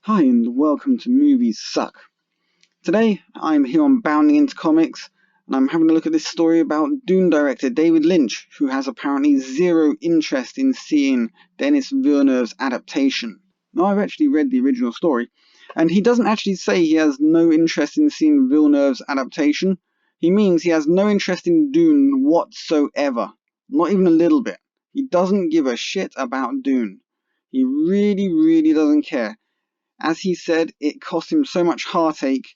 Hi and welcome to Movies Suck. Today I'm here on Bounding Into Comics and I'm having a look at this story about Dune director David Lynch, who has apparently zero interest in seeing Denis Villeneuve's adaptation. Now, I've actually read the original story, and he doesn't actually say he has no interest in seeing Villeneuve's adaptation. He means he has no interest in Dune whatsoever. Not even a little bit. He doesn't give a shit about Dune. He really doesn't care. As he said, it cost him so much heartache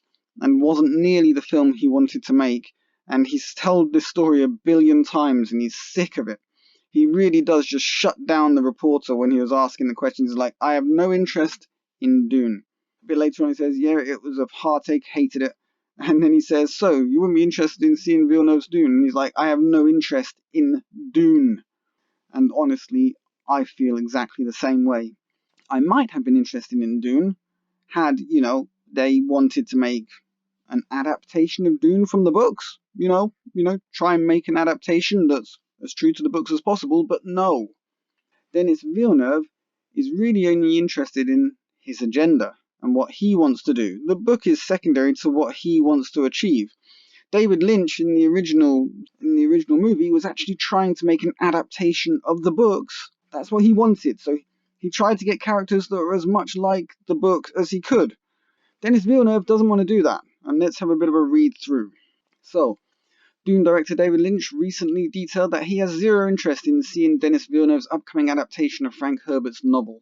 and wasn't nearly the film he wanted to make, and he's told this story a billion times and he's sick of it. He really does just shut down the reporter when he was asking the questions. He's like, I have no interest in Dune. A bit later on he says, yeah, it was a heartache, hated it. And then he says, so, you wouldn't be interested in seeing Villeneuve's Dune? And he's like, I have no interest in Dune. And honestly, I feel exactly the same way. I might have been interested in Dune had, they wanted to make an adaptation of Dune from the books. Try and make an adaptation that's as true to the books as possible, but no. Denis Villeneuve is really only interested in his agenda and what he wants to do. The book is secondary to what he wants to achieve. David Lynch in the original movie was actually trying to make an adaptation of the books. That's what he wanted. So he tried to get characters that were as much like the book as he could. Denis Villeneuve doesn't want to do that, and let's have a bit of a read through. So, Dune director David Lynch recently detailed that he has zero interest in seeing Denis Villeneuve's upcoming adaptation of Frank Herbert's novel.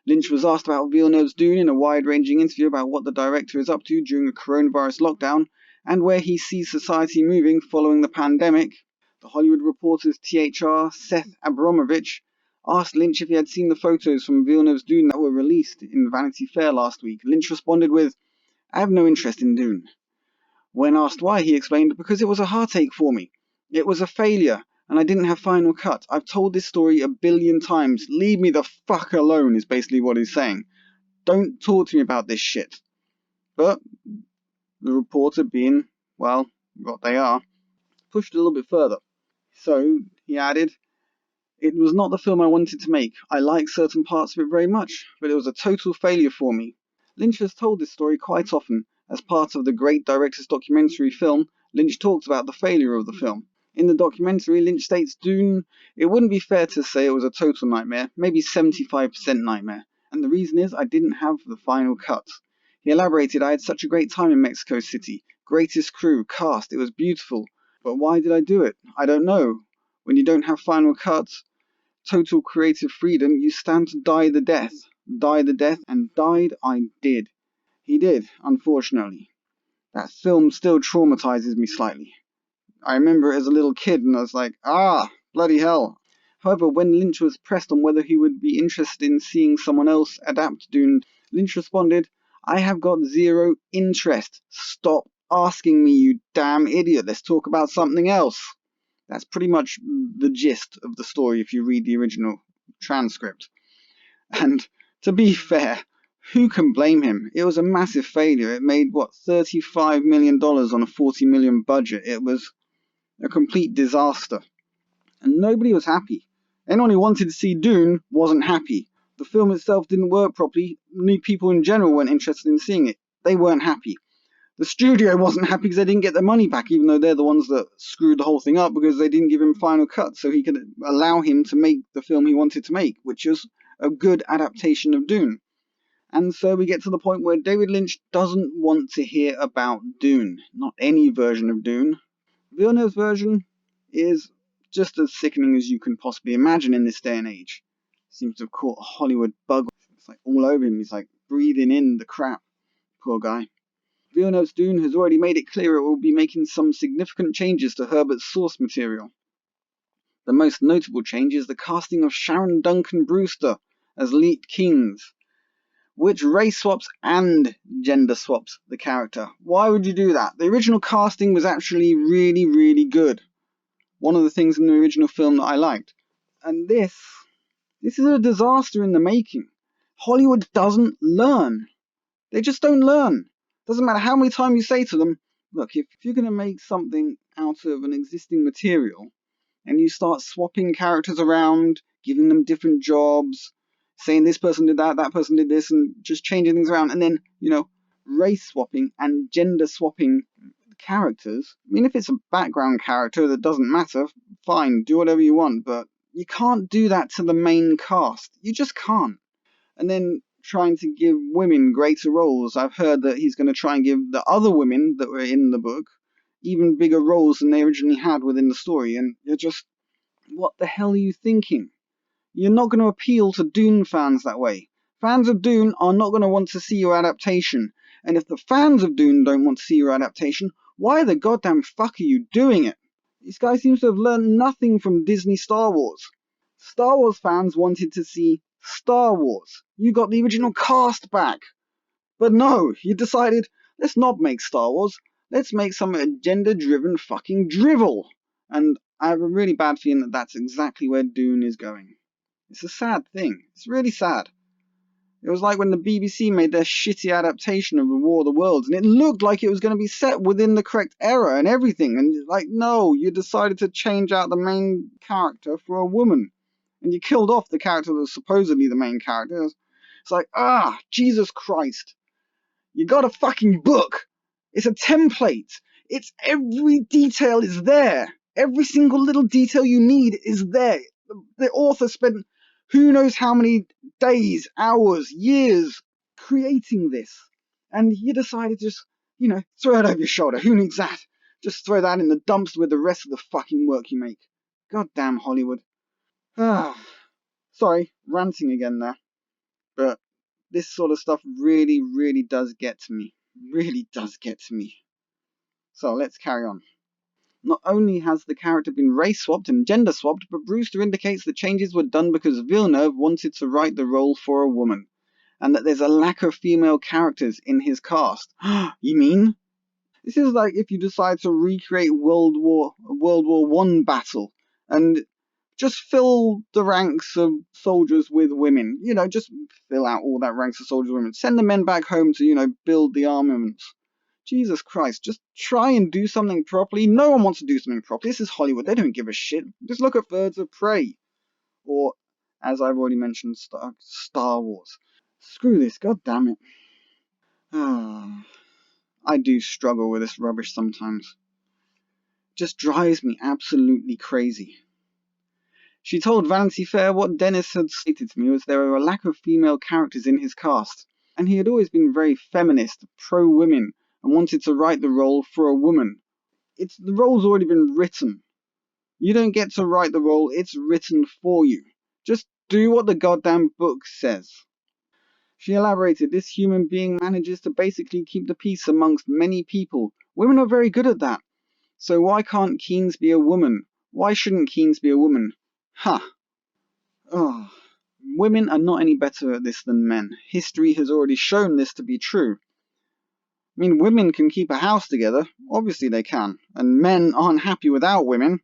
Lynch was asked about Villeneuve's Dune in a wide-ranging interview about what the director is up to during a coronavirus lockdown and where he sees society moving following the pandemic. The Hollywood Reporter's THR, Seth Abramovich, asked Lynch if he had seen the photos from Villeneuve's Dune that were released in Vanity Fair last week. Lynch responded with, I have no interest in Dune. When asked why, he explained, because it was a heartache for me. It was a failure, and I didn't have final cut. I've told this story a billion times. Leave me the fuck alone, is basically what he's saying. Don't talk to me about this shit. But the reporter, being, well, what they are, pushed a little bit further. So, he added, it was not the film I wanted to make. I like certain parts of it very much, but it was a total failure for me. Lynch has told this story quite often. As part of the Great Director's documentary film, Lynch talks about the failure of the film. In the documentary, Lynch states Dune, it wouldn't be fair to say it was a total nightmare, maybe 75% nightmare. And the reason is I didn't have the final cut. He elaborated, I had such a great time in Mexico City. Greatest crew, cast, it was beautiful. But why did I do it? I don't know. When you don't have final cuts, total creative freedom, you stand to die the death. Die the death, and died I did. He did, unfortunately. That film still traumatizes me slightly. I remember it as a little kid and I was like, bloody hell. However, when Lynch was pressed on whether he would be interested in seeing someone else adapt Dune, Lynch responded, I have got zero interest. Stop asking me, you damn idiot. Let's talk about something else. That's pretty much the gist of the story if you read the original transcript. And to be fair, who can blame him? It was a massive failure. It made, $35 million on a $40 million budget. It was a complete disaster. And nobody was happy. Anyone who wanted to see Dune wasn't happy. The film itself didn't work properly. New people in general weren't interested in seeing it. They weren't happy. The studio wasn't happy because they didn't get their money back, even though they're the ones that screwed the whole thing up because they didn't give him final cut so he could allow him to make the film he wanted to make, which was a good adaptation of Dune. And so we get to the point where David Lynch doesn't want to hear about Dune. Not any version of Dune. Villeneuve's version is just as sickening as you can possibly imagine in this day and age. Seems to have caught a Hollywood bug. It's like all over him. He's like breathing in the crap. Poor guy. Villeneuve's Dune has already made it clear it will be making some significant changes to Herbert's source material. The most notable change is the casting of Sharon Duncan Brewster as Leet Kings, which race swaps and gender swaps the character. Why would you do that? The original casting was actually really good. One of the things in the original film that I liked. And this is a disaster in the making. Hollywood doesn't learn. They just don't learn. Doesn't matter how many times you say to them, look, if you're going to make something out of an existing material and you start swapping characters around, giving them different jobs, saying this person did that, that person did this, and just changing things around, and then, race swapping and gender swapping characters. I mean, if it's a background character that doesn't matter, fine, do whatever you want, but you can't do that to the main cast. You just can't. And then trying to give women greater roles. I've heard that he's going to try and give the other women that were in the book even bigger roles than they originally had within the story, and you're just, what the hell are you thinking? You're not going to appeal to Dune fans that way. Fans of Dune are not going to want to see your adaptation, and if the fans of Dune don't want to see your adaptation, why the goddamn fuck are you doing it? This guy seems to have learned nothing from Disney Star Wars. Star Wars fans wanted to see Star Wars. You got the original cast back. But no, you decided, let's not make Star Wars. Let's make some agenda-driven fucking drivel. And I have a really bad feeling that that's exactly where Dune is going. It's a sad thing. It's really sad. It was like when the BBC made their shitty adaptation of the War of the Worlds, and it looked like it was going to be set within the correct era and everything. And like, no, you decided to change out the main character for a woman. And you killed off the character that was supposedly the main character. It's like, Jesus Christ. You got a fucking book. It's a template. It's every detail is there. Every single little detail you need is there. The author spent who knows how many days, hours, years creating this. And you decided to just, throw it over your shoulder. Who needs that? Just throw that in the dumpster with the rest of the fucking work you make. Goddamn Hollywood. Sorry, ranting again there. But this sort of stuff really, really does get to me. Really does get to me. So let's carry on. Not only has the character been race swapped and gender swapped, but Brewster indicates the changes were done because Villeneuve wanted to write the role for a woman, and that there's a lack of female characters in his cast. You mean? This is like if you decide to recreate World War One battle and just fill the ranks of soldiers with women. Just fill out all that ranks of soldiers with women. Send the men back home to, build the armaments. Jesus Christ, just try and do something properly. No one wants to do something properly. This is Hollywood. They don't give a shit. Just look at Birds of Prey. Or, as I've already mentioned, Star Wars. Screw this, god damn it. I do struggle with this rubbish sometimes. It just drives me absolutely crazy. She told Vanity Fair what Denis had stated to me was there were a lack of female characters in his cast, and he had always been very feminist, pro-women, and wanted to write the role for a woman. The role's already been written. You don't get to write the role, it's written for you. Just do what the goddamn book says. She elaborated, this human being manages to basically keep the peace amongst many people. Women are very good at that. So why can't Keynes be a woman? Why shouldn't Keynes be a woman? Women are not any better at this than men. History has already shown this to be true. I mean, women can keep a house together. Obviously they can. And men aren't happy without women.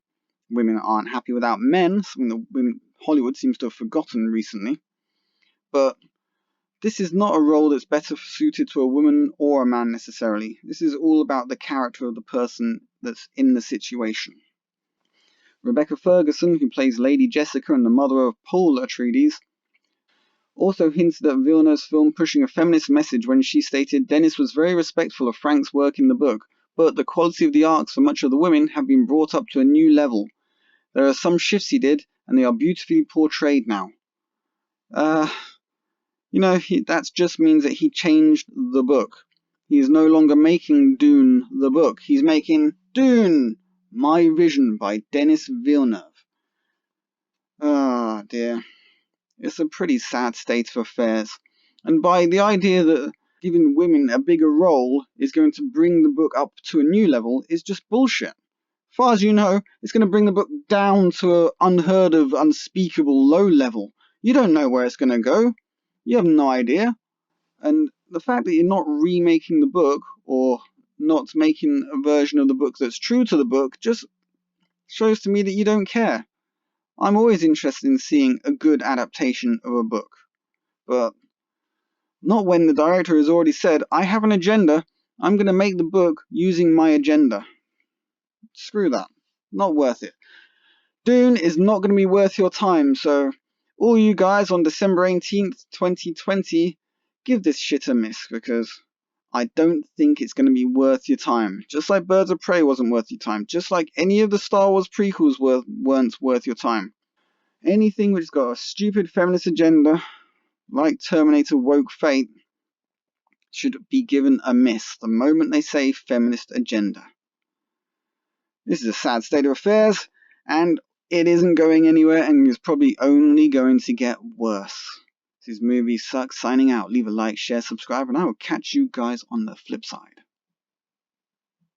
Women aren't happy without men, something that Hollywood seems to have forgotten recently. But this is not a role that's better suited to a woman or a man necessarily. This is all about the character of the person that's in the situation. Rebecca Ferguson, who plays Lady Jessica and the mother of Paul Atreides, also hinted at Villeneuve's film pushing a feminist message when she stated Denis was very respectful of Frank's work in the book, but the quality of the arcs for much of the women have been brought up to a new level. There are some shifts he did, and they are beautifully portrayed now. That just means that he changed the book. He is no longer making Dune the book. He's making Dune, My Vision by Denis Villeneuve. Dear. It's a pretty sad state of affairs. And by the idea that giving women a bigger role is going to bring the book up to a new level is just bullshit. As far as you know, it's going to bring the book down to an unheard of, unspeakable low level. You don't know where it's going to go. You have no idea. And the fact that you're not remaking the book, or not making a version of the book that's true to the book, just shows to me that you don't care. I'm always interested in seeing a good adaptation of a book. But not when the director has already said, I have an agenda, I'm going to make the book using my agenda. Screw that. Not worth it. Dune is not going to be worth your time, so All you guys on December 18th, 2020, give this shit a miss, because I don't think it's going to be worth your time. Just like Birds of Prey wasn't worth your time. Just like any of the Star Wars prequels weren't worth your time. Anything which's got a stupid feminist agenda, like Terminator Woke Fate, should be given a miss the moment they say feminist agenda. This is a sad state of affairs, and it isn't going anywhere, and is probably only going to get worse. This is Movie Sucks signing out. Leave a like, share, subscribe, and I will catch you guys on the flip side.